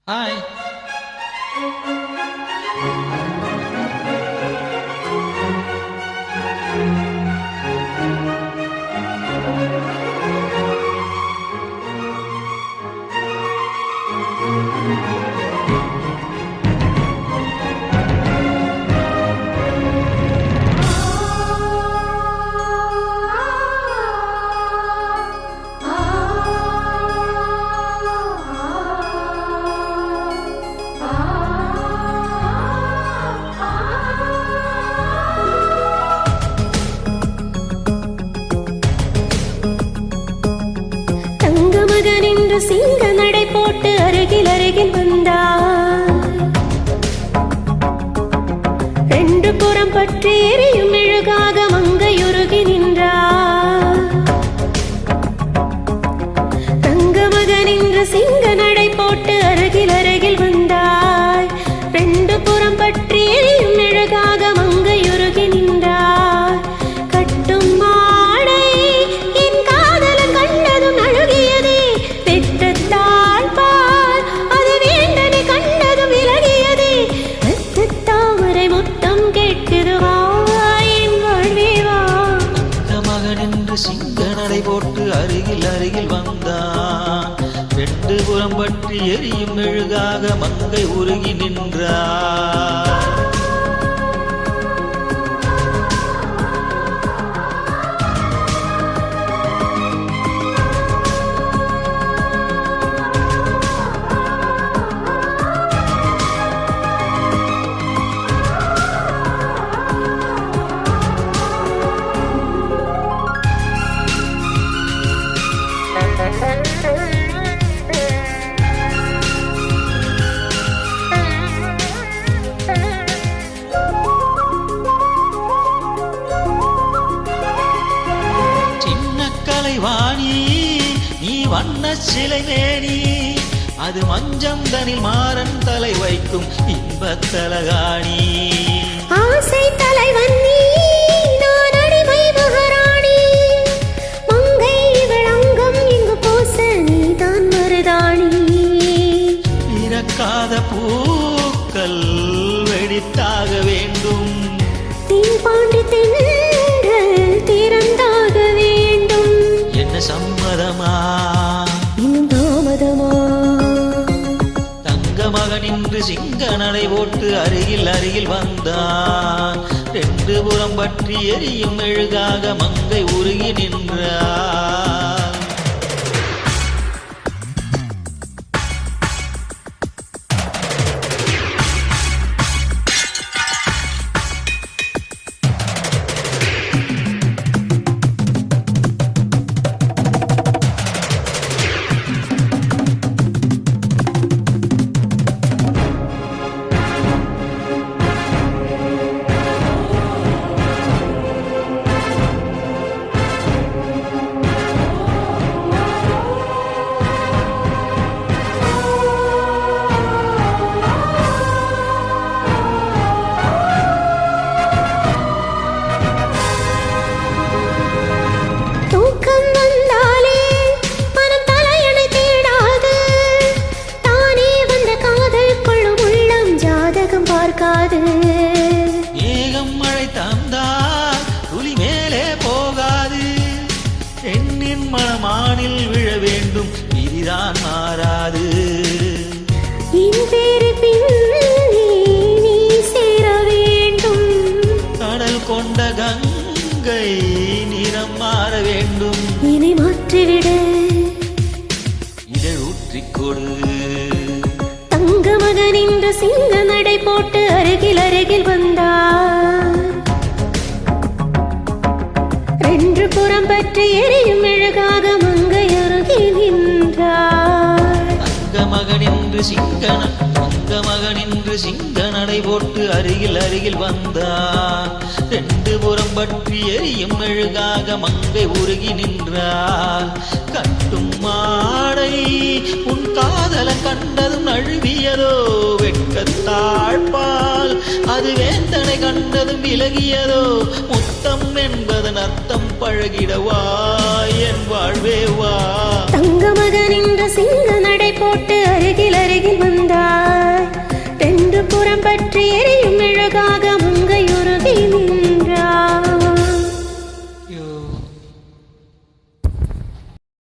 Hi. மகனின்று சிங்க நடை போட்டு அருகில் அருகில் வந்தார். ரெண்டு புறம் பற்றி எரியும் மெழுகாக மங்கையுருகி நின்றார். தங்க மகனின்று சிங்க நடை போட்டு அருகில் அருகில் வந்தார். ரெண்டு புறம் பற்றி எரியும் மெழுகாக மங்கையுருகி நின்றார். கட்டும் மாடை என் காதலன் கண்டதும் அழுகியதே. வெற்றத்தாள் பால் அது வேண்டனை கண்டதும் விலகியதே. ரத்தத்தாமரை முத்தம் கேட்குதுவா என் வாழ்வேவா. மகனின்று சிங்க நடை போட்டு அருகில் அருகில் வந்தான். ரெண்டு புறம் பற்றி எரியும் மெழுகாக மங்கை உருகி நின்றார். வாணி நீ வண்ண சிலை மேனி, அது மஞ்சம் தனில் மாறன் தலை வைக்கும் இன்பத் தலகாணி. ஆசை தலைவன் நீ, நான் அடிமை மகாராணி. மங்கை இவள் அங்கம் இங்கு பூச நீதான் மருதாணி. பிறக்காத பூக்கள் வெடித்தாக வேண்டும். தீப்பாண்டி தென்றல் திறந்தாக வேண்டும். என்ன சம்மதமா இன்னும் தாமதமா. தங்க மகனின்று சிங்க நடை போட்டு அருகில் அருகில் வந்தான். ரெண்டு புறம் பற்றி எரியும் மெழுகாக மங்கை உருகி நின்றார். ஏகம் மழை தந்தால் துளி மேலே போகாது. பெண்ணின் மனமானில் விழ வேண்டும், விதிதான் மாறாது. நீ சேர வேண்டும். கடல் கொண்ட கங்கை நிறம் மாற வேண்டும். இதை மாற்றிவிடு, இதை ஊற்றிக்கொடு. தங்க மகனின்று சிங்க நடை போட்டு அருகில் அருகில் வந்தார். ரெண்டு புறம் பற்றி எரியும் மெழுகாக மங்கை அருகி நின்றார். தங்க மகனின்று சிங்க நடை போட்டு அருகில் அருகில் வந்தார். ரெண்டு புறம் பற்றி எரியும் மெழுகாக மங்கை உருகி நின்றார். கட்டும் மாடை உன் காதல கண்டதும் நழுவியதோ. வெட்கத்தாழ்பால் அது வேந்தனை கண்டதும் விலகியதோ. முத்தம் என்பதன் அர்த்தம் பழகிடவா என் வாழ்வே வா. தங்க மகனின்று சிங்க நடை போட்டு அருகில் அருகில் வந்தார். புறம் பற்றி எரியும்